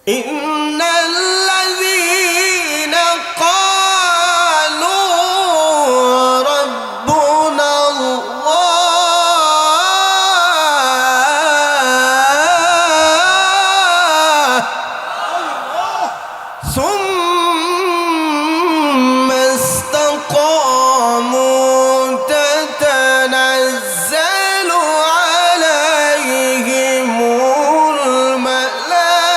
ইন্নাল্লাযীনা ক্বালু রাব্বুনা আল্লাহ সুম্মা ইসতাকামু তাতানাজ্জালু আলাইহিমুল মালাইকা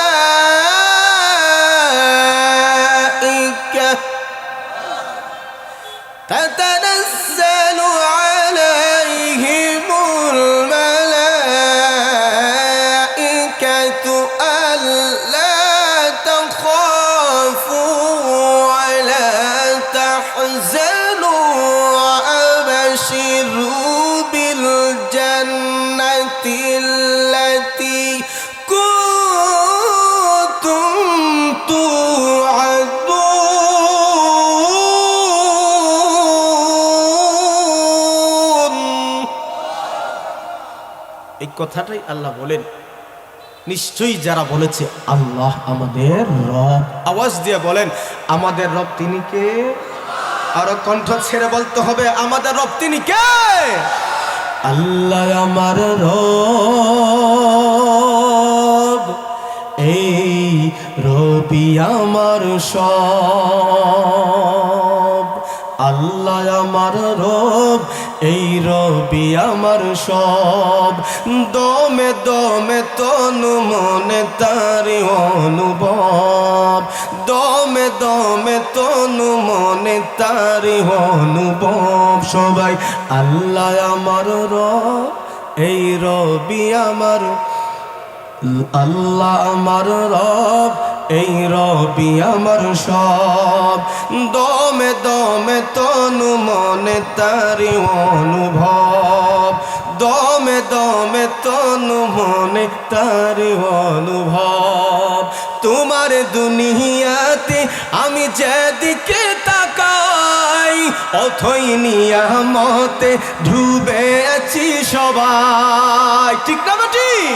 তাতানাজ্জালু আলাইহিমুল মালাইকাতু আল্লা তাখাফু ওয়ালা তাহজানু ওয়াবশিরু বিল জান্নাতিল্লাতী কুনতুম তুআদুন। এই কথাটাই আল্লাহ বলেন, নিশ্চয়ই যারা বলেছে আল্লাহ আমাদের রব, আওয়াজ দিয়ে বলেন আমাদের রব তিনি কে? আরো কণ্ঠ ছেড়ে বলতে হবে আমাদের রব তিনি কে? আল্লাহ আমার রব, এই রবি আমার সব। আল্লাহ আমার রব, এই রবি আমার সব। দমে দমে তনু মনে তারি অনুভব, দমে দমে তনু মনে তারি অনুভব। সবাই আল্লাহ আমার রব, এই রবি আমার, আল্লাহ আমার রব, এই রবি আমার সব। দমে দমে তনু মনে তারি অনুভব, দমে দমে তনু মনে তারি অনুভব। তোমার দুনিয়াতে আমি যেদিকে তাকাই, অথই নিয়ামতে ডুবে আছি সবাই। ঠিক না ঠিক?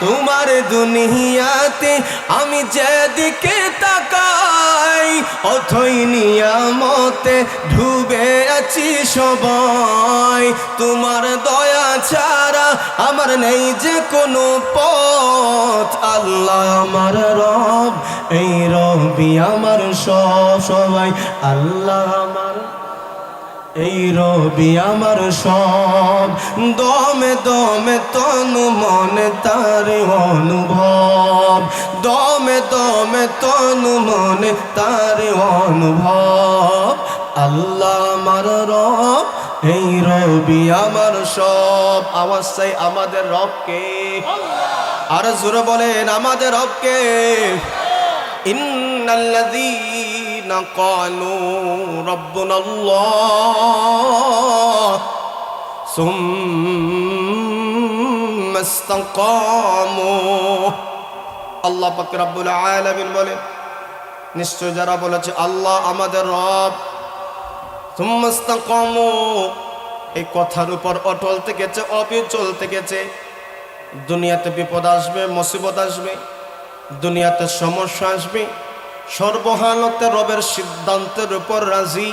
তোমার দুনিয়াতে আমি যেদিকে তাকাই, অথই নিয়ামতে ডুবে আছি সবাই। তোমার দয়া ছাড়া আমার নেই যে কোনো পথ। আল্লাহ আমার রব, এই রবি আমার সব। সবাই আল্লাহ আমার, এই রবি আমার সব। দমে দমে তনু মনে তারে অনুভব, দমে দমে তনু মনে তারে অনুভব। আল্লাহ আমার রব, এই রবি আমার সব। আওয়াজ চাই আমাদের রবকে, আর জোরে বলেন আমাদের রবকে। ইন্নাল্লাযীনা ক্বালু রাব্বুনা আল্লাহ সুম্মা ইসতাকামু। আল্লাহ পাক রব্বুল আলামিন বলেন, নিশ্চয় যারা বলেছে আল্লাহ আমাদের রব, সুম্মা ইসতাকামু, এই কথার উপর অটল থেকেছে, অবিচল থেকেছে। দুনিয়াতে বিপদ আসবে, মুসিবত আসবে, দুনিয়াতে সমস্যা আসবে, সর্বহালতে রবের সিদ্ধান্তের উপর রাজি,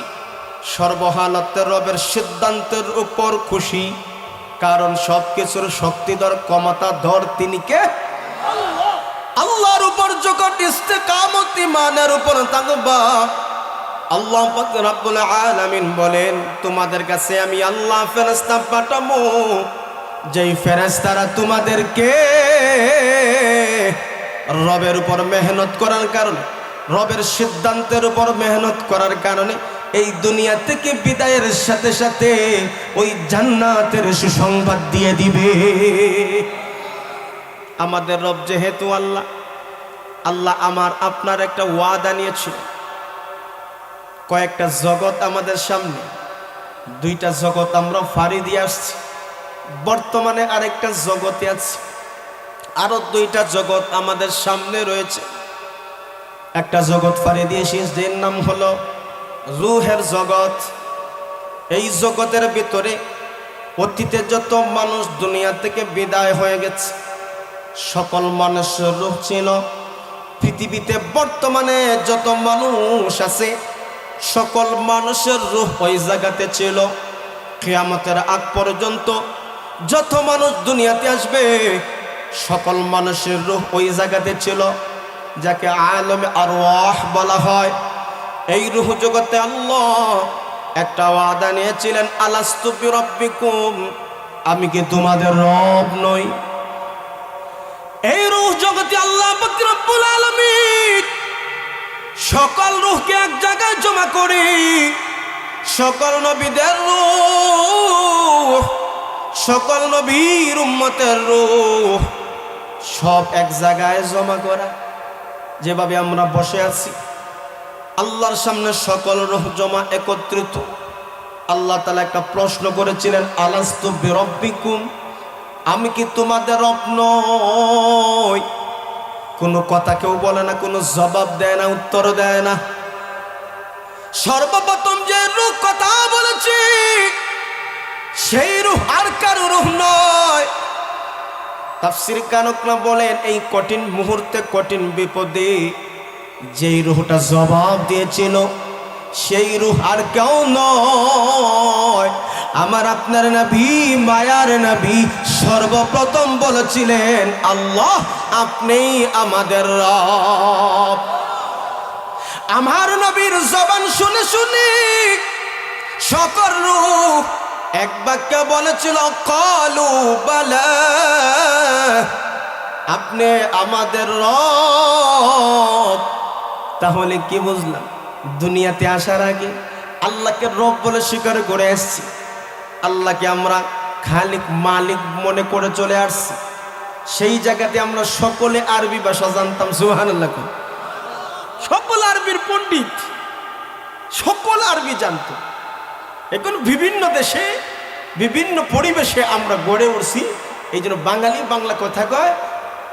সর্বহালতে রবের সিদ্ধান্তের উপর খুশি। কারণ সব কিছুর শক্তিধর ক্ষমতাধর তিনি কে? আল্লাহর উপর যখন ইস্তেকামত ঈমানের উপর থাকবা, আল্লাহ পাক রব্বুল আলামিন বলেন তোমাদের কাছে আমি আল্লাহ ফেরেশতা পাঠাবো, যেই ফেরেশতারা তোমাদেরকে রবের উপর মেহনত করার কারণে, রবের সিদ্ধান্তের উপর মেহনত করার কারণে এই দুনিয়া থেকে বিদায়ের সাথে সাথে ওই জান্নাতের সুসংবাদ দিয়ে দিবে। আমাদের রব যেহেতু আল্লাহ, আল্লাহ আমার আপনার একটা ওয়াদা নিয়েছিল। কয়েকটা জগৎ আমাদের সামনে, দুইটা জগৎ আমরা ফাড়ি দিয়ে আসছি, বর্তমানে আরেকটা জগতে আছি, আরো দুইটা জগৎ আমাদের সামনে রয়েছে। একটা জগৎ ফাড়ি দিয়েছি, যার নাম হলো রূহের জগৎ। এই জগতের ভিতরে অতীতে যত মানুষ দুনিয়া থেকে বিদায় হয়ে গেছে, সকল মানুষের রূহ ছিল পৃথিবীতে বর্তমানে যত মানুষ আছে সকল মানুষের রূহ ওই জায়গাতে ছিল। কিয়ামতের আগ পর্যন্ত যত মানুষ দুনিয়াতে আসবে সকল মানুষের রূহ ওই জায়গাতে ছিল, যাকে আলমে আরওয়াহ বলা হয়। এই রূহ জগতে আল্লাহ একটা ওয়াদা নিয়েছিলেন, আলাস্তু বিরাব্বিকুম, আমি কি তোমাদের রব নই? এই রূহ জগতে আল্লাহ পাক রব্বুল আলামিন সকল রূহকে এক জায়গায় জমা করে সকল নবীদের রূহ, সকল নবীর উম্মতের রূহ সব এক জায়গায় জমা করা। যেভাবে আমরা বসে আছি আল্লাহর সামনে সকল রূহ জমা একত্রিত। আল্লাহ তাআলা একটা প্রশ্ন করেছিলেন, আলাস্তু বিরাব্বিকুম, আমি কি তোমাদের রব নই? কোনো কথা কেউ বলে না, কোনো জবাব দেয় না, উত্তর দেয় না। সর্বপ্রথম যে রূহ কথা বলেছি সেই রূহ আর কারো রূহ নয়। তাফসীর কানকরা বলেন, এই কঠিন মুহূর্তে কঠিন বিপদে যেই রূহটা জবাব দিয়েছিল সেই রূহ আর কেউ নয়, আমার আপনার নবী, মায়ার নবী সর্বপ্রথম বলেছিলেন, আল্লাহ আপনিই আমাদের রব। আমার নবীর জবান শুনে শুনে সকল রূহ এক বাক্যে বলেছিল, ক্বালু বালা, আপনি আমাদের রব। তাহলে কি বুঝলাম? দুনিয়াতে আসার আগে আল্লাহকে রব বলে স্বীকার করে আসছি, আল্লাহকে আমরা খালিক মালিক মনে করে চলে আসছি। সেই জায়গাতে আমরা সকলে আরবি ভাষা জানতাম, সুবহানাল্লাহ। সকল আরবির পণ্ডিত, সকল আরবি জানত। এখন বিভিন্ন দেশে বিভিন্ন পরিবেশে আমরা গড়ে উঠছি, এই জন্য বাঙালি বাংলা কথা কয়,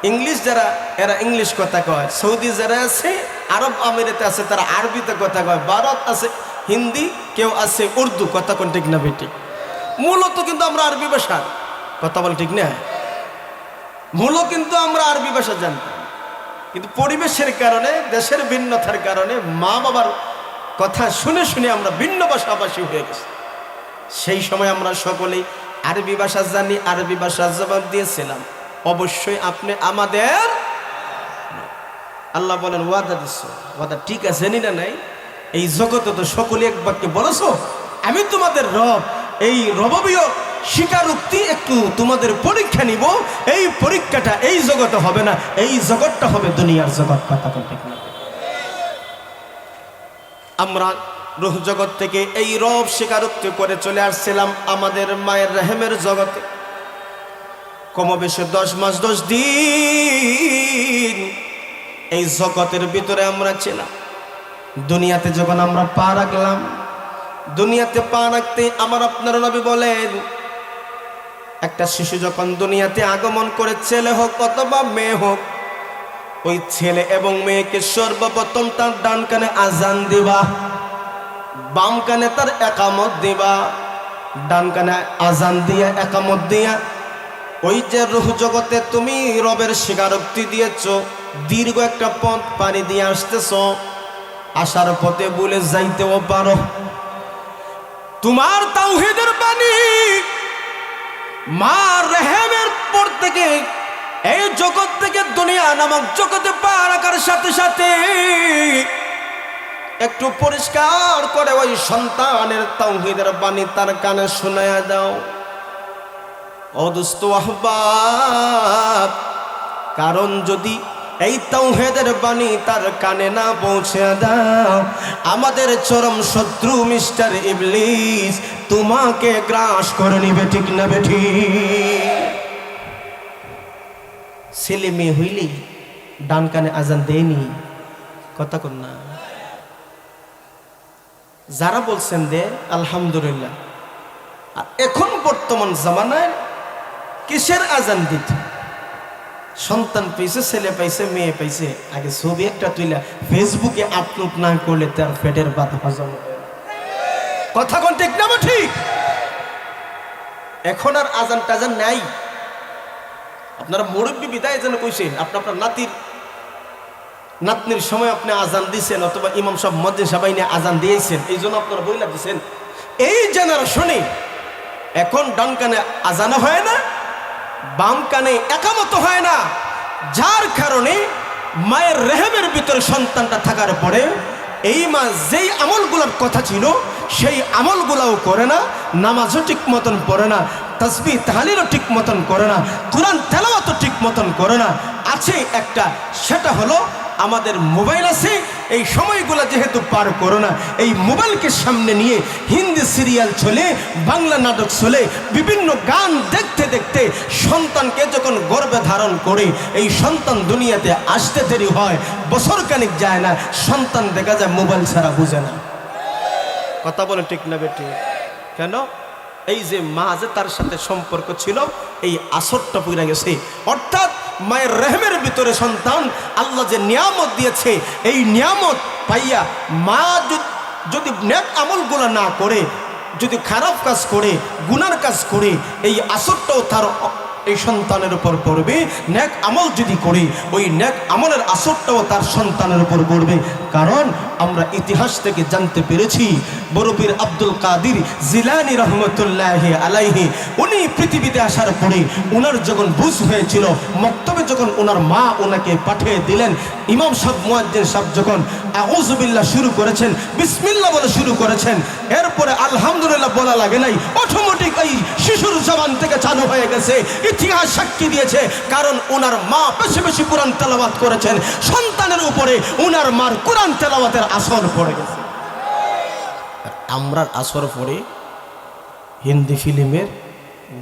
ইংলিশ যারা এরা ইংলিশ কথা কয়, সৌদি যারা আছে আরব আমিরাতে আছে তারা আরবিতে কথা কয়, ভারত আছে হিন্দি, কেউ আছে উর্দু। কথা কোন ঠিক না বেটি? মূলত কিন্তু আমরা আরবি ভাষা কথা বল, ঠিক না? মূলত কিন্তু আমরা আরবি ভাষা জানতাম, কিন্তু পরিবেশের কারণে, দেশের ভিন্নতার কারণে, মা বাবার কথা শুনে শুনে আমরা ভিন্ন ভাষাভাষী হয়ে গেছি। সেই সময় আমরা সকলেই আরবি ভাষা জানি, আরবি ভাষার জবাব দিয়েছিলাম, অবশ্যই আপনি আমাদের। আল্লাহ বলেন, ওয়াদা দিচ্ছ, ওয়াদা ঠিক আছে নি না নাই? এই জগতে তো সকলে এক বাক্যে বলেছ আমি তোমাদের রব। এই রববীয় স্বীকারোক্তি একটু তোমাদের পরীক্ষা নিব। এই পরীক্ষাটা এই জগতে হবে না, এই জগৎটা হবে দুনিয়ার জগৎ। কথা ঠিক না? আমরা রূহ জগৎ থেকে এই রব স্বীকারোক্তি করে চলে আসছিলাম আমাদের মায়ের রেহেমের জগতে। কমবেশে 10 মাস 10 দিন এই জগতের ভিতরে আমরা ছিলাম। দুনিয়াতে যখন আমরা পা রাখলাম, দুনিয়াতে পা রাখতে আমার আপনার নবী বলেন, একটা শিশু যখন দুনিয়াতে আগমন করে, ছেলে হোক অথবা মেয়ে হোক, ওই ছেলে এবং মেয়েকে সর্বপ্রথম তার ডান কানে আজান দিবা, বাম কানে তার একামত দিবা। ডান কানে আজান দিয়া একামত দিয়া ওই যে রূহ জগতে তুমি রবের স্বীকারোক্তি দিয়েছ, দীর্ঘ একটা পথ পাড়ি দিয়ে আসতেছ, আসার পথে ভুলে যাইতেও পারো। তোমার তাওহীদের বাণী মা রেহেমের পর থেকে এই জগৎ থেকে দুনিয়া নামক জগতে পা রাখার সাথে সাথে একটু পরিষ্কার করে ওই সন্তানের তাওহীদের বাণী তার কানে শোনায়া দাও। ও দোস্ত আহবাব, কারণ যদি এই তাওহীদের বাণী তার কানে না পৌঁছে দাও, আমাদের চরম শত্রু মিস্টার ইবলিস তোমাকে গ্রাস করে নিবে, ঠিক না বেঠি? ছেলে মেয়ে হইলি ডান কানে আজান দেয়নি, কথা কন না। যারা বলছেন দে আলহামদুলিল্লাহ। আর এখন বর্তমান জামানায় কিসের আজান দিত? সন্তান পাইছে, ছেলে পাইছে, মেয়ে পাইছে, আগে ছবি একটা তুইলা ফেসবুকে আপলোড না করলে তার পেটের ভাত হজম হবে। কথা কোন ঠিক না ঠিক? এখন আর আজান টাজান নাই। আপনারা মুরব্বী বিদায় যেন কইছেন, আপনার নাতির নাতনির সময় আপনি আজান দিয়েছেন, অথবা ইমাম সাহেব মসজিদ সবাই নিয়ে আজান দিয়েছেন, এই জন্য আপনারা বইলা দিচ্ছেন। এই জেনারেশনে এখন ডান কানে আজানো হয় না, বাম কানে একামত হয় না, যার কারণে মায়ের রেহেমের ভিতরে সন্তানটা থাকার পরে এই মা যেই আমলগুলোর কথা ছিল সেই আমলগুলাও করে না, নামাজও ঠিক মতন পড়ে না, তাসবিহ তাহলিলও ঠিক মতন করে না, কোরআন তেলাওয়াতও ঠিক মতন করে না। আছে একটা, সেটা হলো আমাদের মোবাইল আছে। এই সময়গুলো যেহেতু পার করো না, এই মোবাইলকে সামনে নিয়ে হিন্দি সিরিয়াল চলে, বাংলা নাটক চলে, বিভিন্ন গান দেখতে দেখতে সন্তানকে যখন গর্ভে ধারণ করে এই সন্তান দুনিয়াতে আসতে দেরি হয়, বছর খানিক যায় না, সন্তান দেখা যায় মোবাইল ছাড়া বুঝে না। কথা বলে ঠিক না বেটি? কেন? এই যে মা যে তার সাথে সম্পর্ক ছিল, এই আসরটা পুরা গেছে। অর্থাৎ মায়ের রেহেমের ভিতরে সন্তান আল্লাহ যে নিয়ামত দিয়েছে, এই নিয়ামত পাইয়া মা যদি নেক আমলগুলো না করে, যদি খারাপ কাজ করে, গুনার কাজ করে, এই আসরটাও তার এই সন্তানের উপর পড়বে। নেক আমল যদি করি, ওই নেক আমলের আসরটাও তার সন্তানের উপর পড়বে। কারণ আমরা ইতিহাস থেকে জানতে পেরেছি, বরপীর আব্দুল কাদির জিলানী রহমতুল্লাহি আলাইহি, উনি পৃথিবীতে আসার পরে উনার যখন বুঝ হয়েছিল, মক্তবে যখন উনার মা ওনাকে পাঠিয়ে দিলেন, ইমাম সাহেব মুয়াজ্জিন সাহেব যখন আউযু বিল্লাহ শুরু করেছেন, বিসমিল্লাহ বলে শুরু করেছেন, এরপরে আলহামদুলিল্লাহ বলা লাগে নাই, অটোমেটিক এই শিশুর জবান থেকে চালু হয়ে গেছে। ইতিহাস সাক্ষী দিয়েছে, কারণ ওনার মা বেশি বেশি কোরআন তেলাওয়াত করেছেন, সন্তানের উপরে ওনার মার কোরআন তেলাওয়াতের আসর পড়ে গেছে। আমরার আসর পড়ে হিন্দি ফিল্মের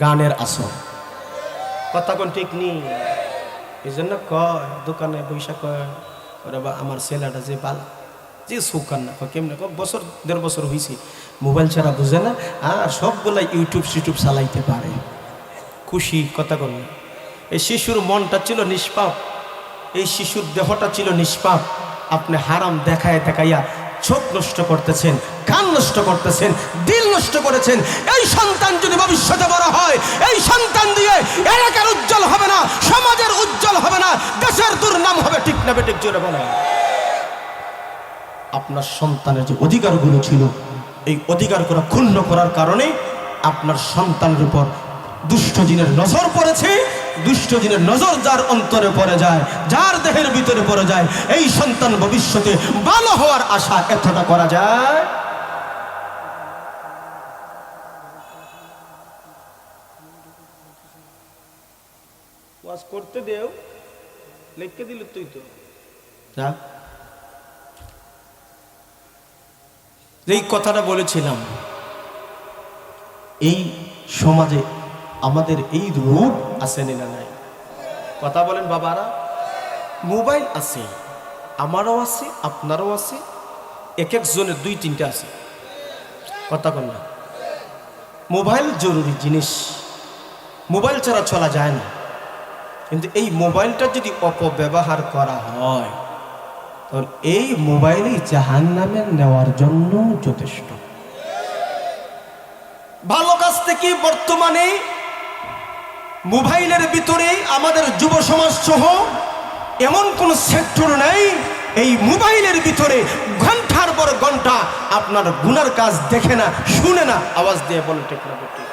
গানের আসর। কথা কোন ঠিক নেই? এই জন্য কয় দোকানে বৈশা কয়, ওরে বা আমার ছেলেটা যে বাল যে সুখান না, কেমনে বছর 1.5 বছর হয়েছে, মোবাইল ছাড়া বুঝে না, আর সবগুলা ইউটিউব চালাইতে পারে, খুশি। কথা বল না। এই শিশুর মনটা ছিল নিষ্পাপ, এই শিশুর দেহটা ছিল নিষ্পাপ। আপনি হারাম দেখায় দেখাইয়া চোখ নষ্ট করতেছেন, কান নষ্ট করতেছেন, দিল নষ্ট করেছেন। এই সন্তান যদি ভবিষ্যতে বড় হয়, এই সন্তান দিয়ে এলাকার উজ্জ্বল হবে না, সমাজের উজ্জ্বল হবে না, দেশের দুর্নাম হবে। ঠিক না বেঠিক? জোরে বলেন। আপনার সন্তানের যে অধিকারগুলো ছিল, এই অধিকারগুলো ক্ষুণ্ণ করার কারণে আপনার সন্তানের উপর দুষ্ট জিনের নজর পড়েছে। দুষ্ট জিনের নজর যার অন্তরে পড়ে যায়, যার দেহের ভিতরে পড়ে যায়, এই সন্তান ভবিষ্যতে ভালো হওয়ার আশা এতটা করা যায়। ওয়াজ করতে দেও, লিখে দিল তুই তো যা। এই কথাটা বলেছিলাম, এই সমাজে আমাদের এই রূপ আছে না নাই? কথা বলেন বাবারা। মোবাইল আছে, আমারও আছে, আপনারও আছে, এক একজনের 2-3টা আছে। কথা বল না। মোবাইল জরুরি জিনিস, মোবাইল ছাড়া চলা যায় না। কিন্তু এই মোবাইলটা যদি অপব্যবহার করা হয়, তাহলে এই মোবাইলই জাহান্নামে নেওয়ার জন্য যথেষ্ট। ভালো কাজ থেকে বর্তমানে মোবাইলের ভিতরে আমাদের যুব সমাজ সহ এমন কোন সেক্টর নাই, এই মোবাইলের ভিতরে ঘন্টার পর ঘন্টা আপনার গুনার কাজ দেখে না, শুনে না। আওয়াজ দিয়ে বলে ঠিক না বেটি?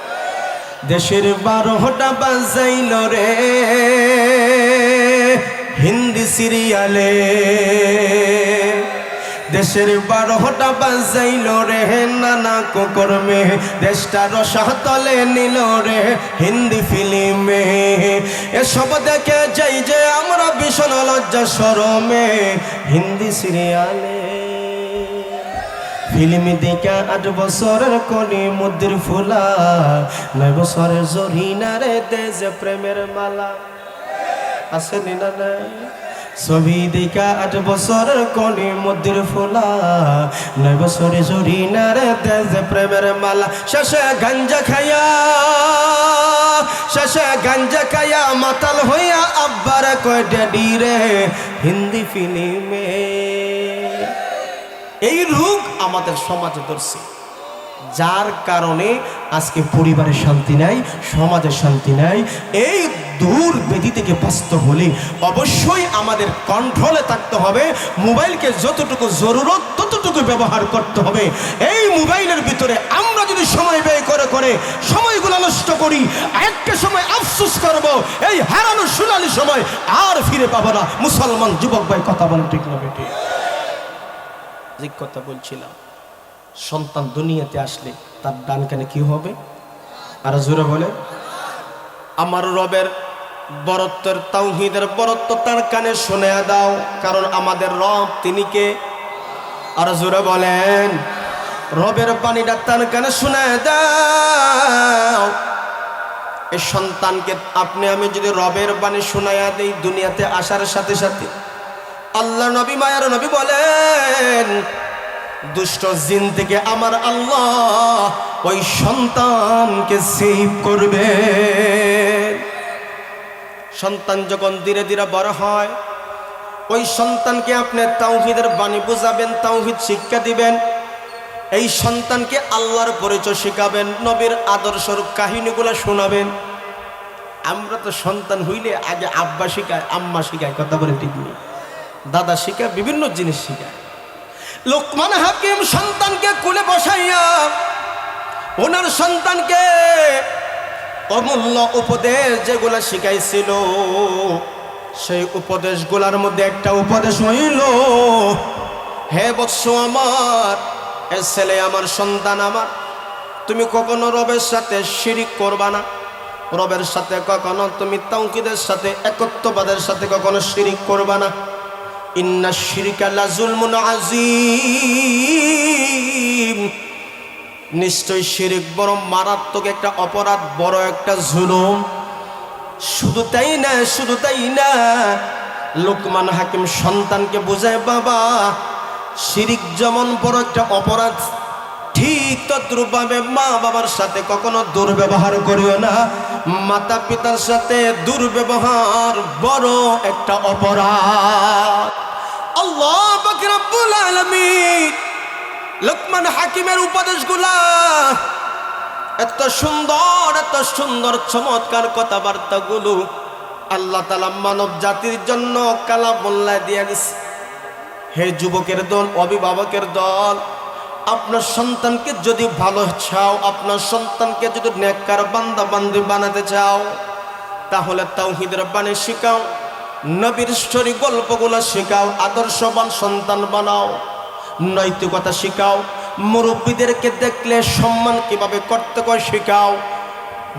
দেশের 12টা বাজাইল রে হিন্দি সিরিয়ালে, দেশের 12টা বাজাইল রে নানা কুকর্মে, দেশটা রসাতলে নিল রে হিন্দি ফিল্মে। এসব দেখে যাই যে আমরা ভীষণ লজ্জা শরমে, হিন্দি সিরিয়ালে ফিল্ম দেখা 8 বছরের কলি মুদ্রির ফুলা, 9 বছরের জরিনারে দেশে প্রেমের মালা। আছে না নাই? ছবি দেখা 8 বছরের কলি মুদ্রির ফুলা, 9 বছরে জরিনারে দেশে প্রেমের মালা। শেষে গাঞ্জা খায়া মাতাল হইয়া আব্বার কয় ড্যাডি রে হিন্দি ফিল্মে। এই রোগ আমাদের সমাজে ধরছে। যার কারণে আজকে পরিবারে শান্তি নাই, সমাজে শান্তি নাই। এই দূর ব্যাধি থেকে বাঁচতে হলে অবশ্যই আমাদের কন্ট্রোলে থাকতে হবে। মোবাইলকে যতটুকু জরুরত ততটুকু ব্যবহার করতে হবে। এই মোবাইলের ভিতরে আমরা যদি সময় ব্যয় করে করে সময়গুলো নষ্ট করি, একটা সময় আফসোস করব, এই হারানো সোনালি সময় আর ফিরে পাবো না। মুসলমান যুবক ভাই কথা বলেন ঠিক না বেটি? যে কথা বলছিলাম, সন্তান দুনিয়াতে আসলে তার ডান কানে কি হবে? আর জোরে বলে, আমার রবের বরত্বের, তাওহীদের বরত্ব তার কানে শুনে দাও, কারণ আমাদের রব তিনি কে? আর জোরে বলেন, রবের বাণীটা তার কানে শুনে দাও। এই সন্তানকে আপনি আমি যদি রবের বাণী শোনায়া দেই, দুনিয়াতে আসার সাথে সাথে আল্লাহ নবী, মায়ার নবী বলেন, দুষ্ট জিন থেকে আমার আল্লাহ ওই সন্তানকে সেভ করবে। সন্তান যখন ধীরে ধীরে বড় হয়, ওই সন্তানকে আপনি তাওহীদের বাণী বুঝাবেন, তাওহীদ শিক্ষা দিবেন। এই সন্তানকে আল্লাহর পরিচয় শিখাবেন, নবীর আদর্শের কাহিনীগুলো শোনাবেন। আমরা তো সন্তান হইলে আগে আব্বা শিখায়, আম্মা শিখায়, কথা বলে ঠিক নেই, দাদা শিখায়, বিভিন্ন জিনিস শিখায়। লোকমান হাকিম সন্তানকে কোলে বসাইয়া ওনার সন্তানকে অমূল্য উপদেশ যেগুলা শিখাইছিল, সেই উপদেশগুলার মধ্যে একটা উপদেশ হইল, হে বৎস আমার, এ ছেলে আমার, সন্তান আমার, তুমি কখনো রবের সাথে শিরিক করবা না। রবের সাথে কখনো তুমি তাওহীদের সাথে, একত্ববাদের সাথে কখনো শিরিক করবা না। ইন্না শিরকা লাযুলমুন আযীম, নিশ্চয় শিরিক বড় মারাত্মক একটা অপরাধ, বড় একটা জুলুম। শুধু তাই না, শুধু তাই না, লোকমান হাকিম সন্তানকে বোঝায়, বাবা, শিরিক যেমন বড় একটা অপরাধ, ঠিক তদ্রূপভাবে মা বাবার সাথে কখনো দুর্ব্যবহার করিও না। মাতা পিতার সাথে দুর্ব্যবহার বড় একটা অপরাধ। আল্লাহ পাক রব্বুল আলামিন লোকমান হাকিমের উপদেশগুলা এত সুন্দর, এত সুন্দর, চমৎকার কথাবার্তাগুলো আল্লাহ তাআলা মানব জাতির জন্য কালামুল্লাহ দিয়ে দিছে। হে যুবকের দল, অভিভাবকের দল, আপনার সন্তানকে যদি ভালো চাও, আপনার সন্তানকে যদি নেককার বান্দা বান্দি বানাতে চাও, তাহলে তাওহীদের বাণী শিখাও, নবীর স্টোরি গল্পগুলো শিখাও, আদর্শবান সন্তান বানাও, নৈতিকতা শিখাও, মুরব্বীদেরকে দেখলে সম্মান কিভাবে করতে হয় শিখাও,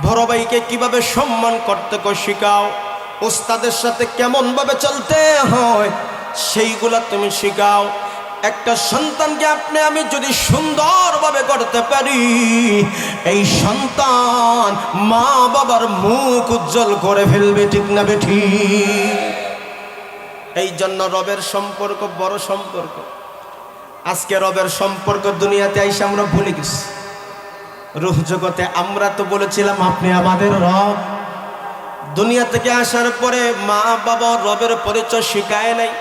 বড় ভাইকে কিভাবে সম্মান করতে হয় শিখাও, উস্তাদের সাথে কেমন ভাবে চলতে হয় সেইগুলা তুমি শিখাও। একটা সন্তানকে আপনি আমি যদি সুন্দরভাবে করতে পারি, এই সন্তান মা বাবার মুখ উজ্জ্বল করে ফেলবে, ঠিক না বেঠি? এই জন্য রবের সম্পর্ক বড় সম্পর্ক। আজকে রবের সম্পর্ক দুনিয়াতে আইসা আমরা ভুলে গেছি। রূহ জগতে আমরা তো বলেছিলাম আপনি আমাদের রব। দুনিয়া থেকে আসার পরে মা বাবা রবের পরিচয় শিখায় নাই।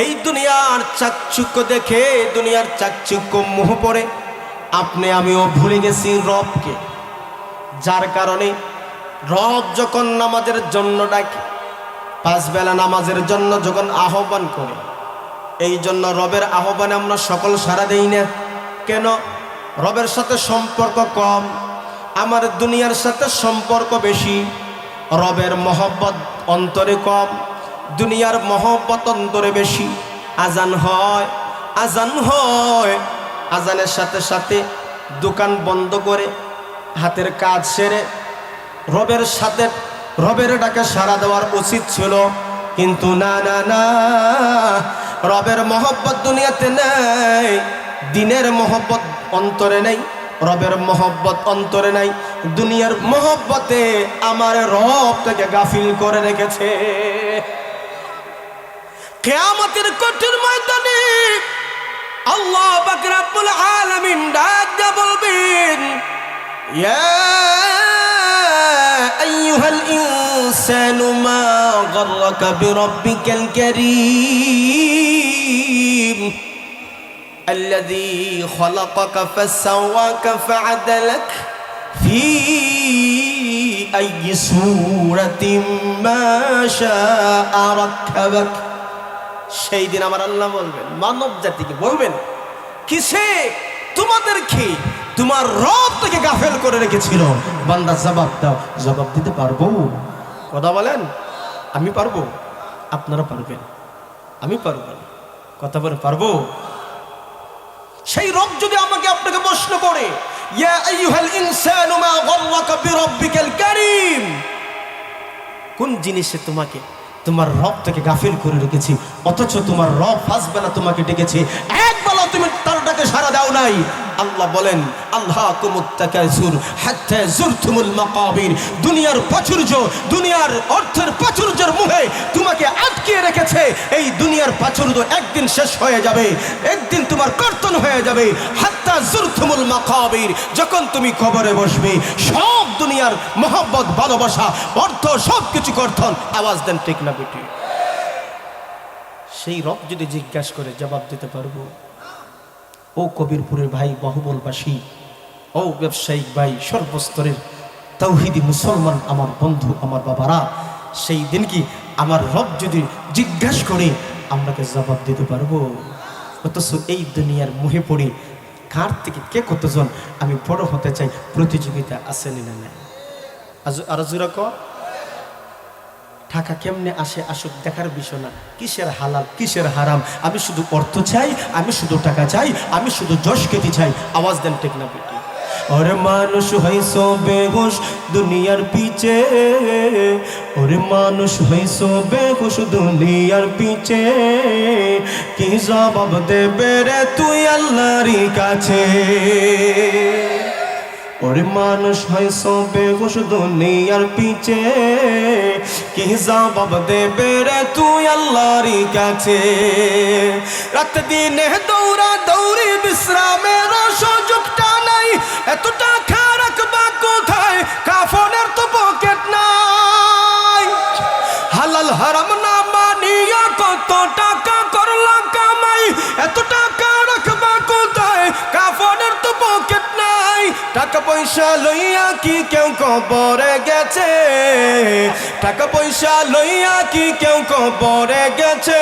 এই দুনিয়ার চাকচিক্য দেখে, দুনিয়ার চাকচিক্য মোহ পড়ে আপনি আমিও ভুলে গেছি রবকে। যার কারণে রব যখন নামাজের জন্য ডাকে, 5 বেলা নামাজের জন্য যখন আহ্বান করে, এই জন্য রবের আহ্বানে আমরা সকল সাড়া দেই না। কেন? রবের সাথে সম্পর্ক কম, আমার দুনিয়ার সাথে সম্পর্ক বেশি। রবের মহব্বত অন্তরে কম, দুনিয়ার মহব্বত অন্তরে বেশি। আজান হয়, আজান হয়, আজানের সাথে সাথে দোকান বন্ধ করে হাতের কাজ সেরে রবের সাথে, রবের ডাকে সাড়া দেওয়ার উচিত ছিল, কিন্তু না না না, রবের মহব্বত দুনিয়াতে নেই, দিনের মহব্বত অন্তরে নেই, রবের মহব্বত অন্তরে নাই। দুনিয়ার মহব্বতে আমার রব থেকে গাফিল করে রেখেছে। কিয়ামতের কঠিন ময়দানে আল্লাহ পাক রব্বুল আলামিন ডাক দিয়ে বলবেন, ইয়া আইয়ুহাল ইনসানু মা গাররাকা বিরাব্বিকাল কারীম। আল্লাযী খালাকাকা ফাসাওয়াকা ফাআদালাক ফি আইয়ি সূরাতিন মা শাআ রাক্কাবাক। সেই দিন আমার আল্লাহ বলবেন, মানব জাতিকে বলবেন, কিসে তোমাদেরকে তোমার রব থেকে গাফেল করে রেখেছিল? বান্দা জবাব দাও। জবাব দিতে পারবো? কথা বলেন। আমি পারবো, আপনারা পারবেন, আমি পারবো না। কথা বলে পারবো? সেই রব যদি আমাকে আপনাকে প্রশ্ন করে, ইয়া আইয়ুহাল ইনসানু মা গাররাকা বিরাব্বিকাল কারীম, কোন জিনিসে তোমাকে তোমার রব থেকে গাফিল করে রেখেছি, অথচ তোমার রব ফাসবেলা তোমাকে ডেকেছে, একবেলা তুমি তার ডাকে সাড়া দাও নাই। আল্লাহ বলেন, আল্লাহকুমুত তাকাসুর হাত্তা যুরতুমুল মাকাবির। দুনিয়ার প্রাচুর্য, দুনিয়ার অর্থের প্রাচুর্যের মুহে তোমাকে আটকে রেখেছে। এই দুনিয়ার প্রাচুর্য একদিন শেষ হয়ে যাবে, একদিন তোমার কর্তন হয়ে যাবে। হাত্তা যুরতুমুল মাকাবির, যখন তুমি কবরে বসবে, সব দুনিয়ার মহব্বত, ভালোবাসা, অর্থ সবকিছু কর্তন। আওয়াজ দেন ঠিক না বেটি? সেই রব যদি জিজ্ঞাসা করে, জবাব দিতে পারবো? ও কবিরপুরের ভাই, বাহুবলবাসী, ও ব্যবসায়িক ভাই, সর্বস্তরের তাওহীদি মুসলমান আমার বন্ধু, আমার বাবারা, সেই দিন কি আমার রব যদি জিজ্ঞাসা করে, আমরাকে জবাব দিতে পারবো? অথচ এই দুনিয়ার মুহে পড়ে কার থেকে কে কতজন আমি বড় হতে চাই, প্রতিযোগিতা আছে না নাই? আর জোরা ক, টাকা কেমনে আসে আসুক দেখার বিষয় না, কিসের হালাল কিসের হারাম। আমি শুধু অর্থ চাই, আমি শুধু টাকা চাই, আমি শুধু যশ খেতে চাই। আওয়াজ দেন ঠিক না বেটি? ওরে মানুষ হইছো বেহুশ দুনিয়ার পিছে, ওরে মানুষ হইছো বেহুশ দুনিয়ার পিছে, কি জবাব দেবে রে তুই আল্লাহর কাছে? ওরে মানুষ হইছো বেহুশ দুনিয়ার পিছে, কি জবাব দেবে রে তুই আল্লাহর কাছে? রাত দিনে দৌড়া দৌড়ি, বিশ্রামের সুযোগটা নাই। এত টাকা রাখবা কোথায়, কাফনের তো পকেট নাই। হালাল হারাম না মানিয়া কত টাকা করলা কামাই, এত টাকা রাখবা কোথায়, কাফনের তো পকেট নাই। টাকা পয়সা লইয়া কি কেউ কবরে গেছে, টাকা পয়সা লইয়া কি কেউ কবরে গেছে,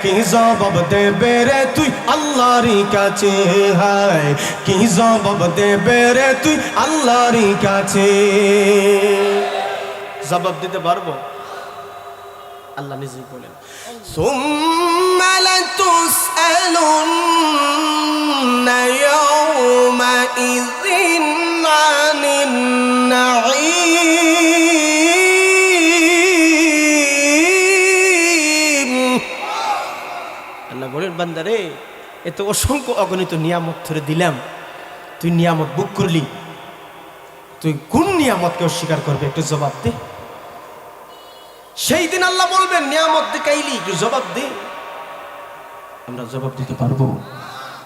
কি জবাব দেবে রে তুই আল্লাহর কাছে? হায়, কি জবাব দেবে রে তুই আল্লাহর কাছে? জবাব দিতে পারবো? আল্লাহ নিজেই বলেন, সুম্মা লাতুসআলুন্না ইয়াওমাইযিন আনিন নাঈম। আল্লাহ বলেন, বান্দারে, এত অসংখ্য অগণিত নিয়ামত ধরে দিলাম, তুই নিয়ামত বুক করলি, তুই কোন নিয়ামতকে অস্বীকার করবে? একটু জবাব দে। সেই দিন আল্লাহ বলবেন, নিয়ামত দেখাইলি, একটু জবাব দে। আমরা জবাব দিতে পারবো?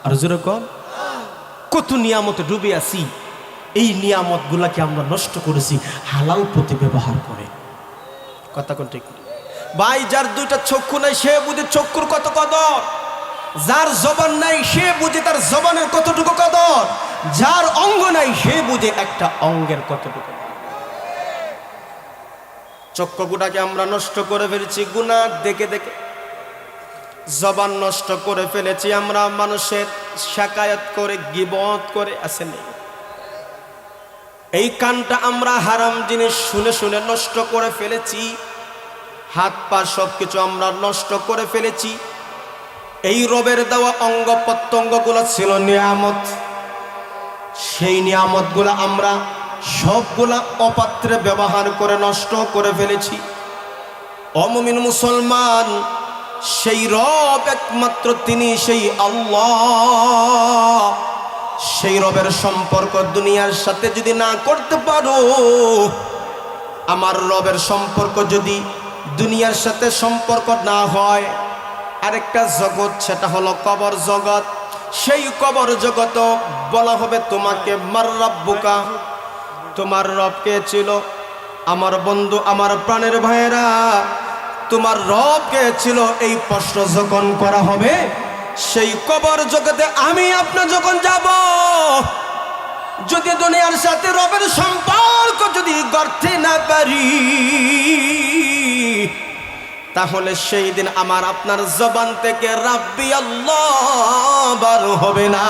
আর জোরে কর, কত নিয়ামতে ডুবে আছি, এই নিয়ামত গুলাকে আমরা নষ্ট করেছি হালাল পথে ব্যবহার করে। কথা কোন ঠিক ভাই? যার দুইটা চক্ষু নাই সে বুঝে চক্ষুর কত কদর, যার জবান নাই সে বুঝে তার জবানের কতটুকু কদর, যার অঙ্গ নাই সে বুঝে একটা অঙ্গের কতটুকু। চক্ষুটাকে আমরা নষ্ট করে ফেলেছি গুনাহ দেখে দেখে, জবান নষ্ট করে ফেলেছি আমরা মানুষের শাকায়াত করে, গীবত করে, আছে নেই। এই কানটা আমরা হারাম জিনিস শুনে শুনে নষ্ট করে ফেলেছি, হাত পা সবকিছু আমরা নষ্ট করে ফেলেছি। এই রবের দেওয়া অঙ্গ প্রত্যঙ্গ গুলো ছিল নিয়ামত, সেই নিয়ামত গুলা আমরা সবগুলা অপাত্রে ব্যবহার করে নষ্ট করে ফেলেছি। অমুমিন মুসলমান, সেই রব একমাত্র তিনি, সেই আল্লাহ। সেই রবের সম্পর্ক দুনিয়ার সাথে যদি না করতে পারো, আমার রবের সম্পর্ক যদি দুনিয়ার সাথে সম্পর্ক না হয়, আরেকটা জগৎ, সেটা হলো কবর জগৎ। সেই কবর জগৎ বলা হবে তোমাকে মার রাব্বুকা, তোমার রব কে ছিল? আমার বন্ধু, আমার প্রাণের ভাইয়েরা, তোমার রব কে ছিল? এই প্রশ্ন যখন করা হবে, সেই কবর জগতে আমি আপনি যখন যাব, যদি দুনিয়ার সাথে রবের সম্পর্ক যদি গড়তে না পারি, তাহলে সেই দিন আমার আপনার জবান থেকে রাব্বি আল্লাহ বার হবে না।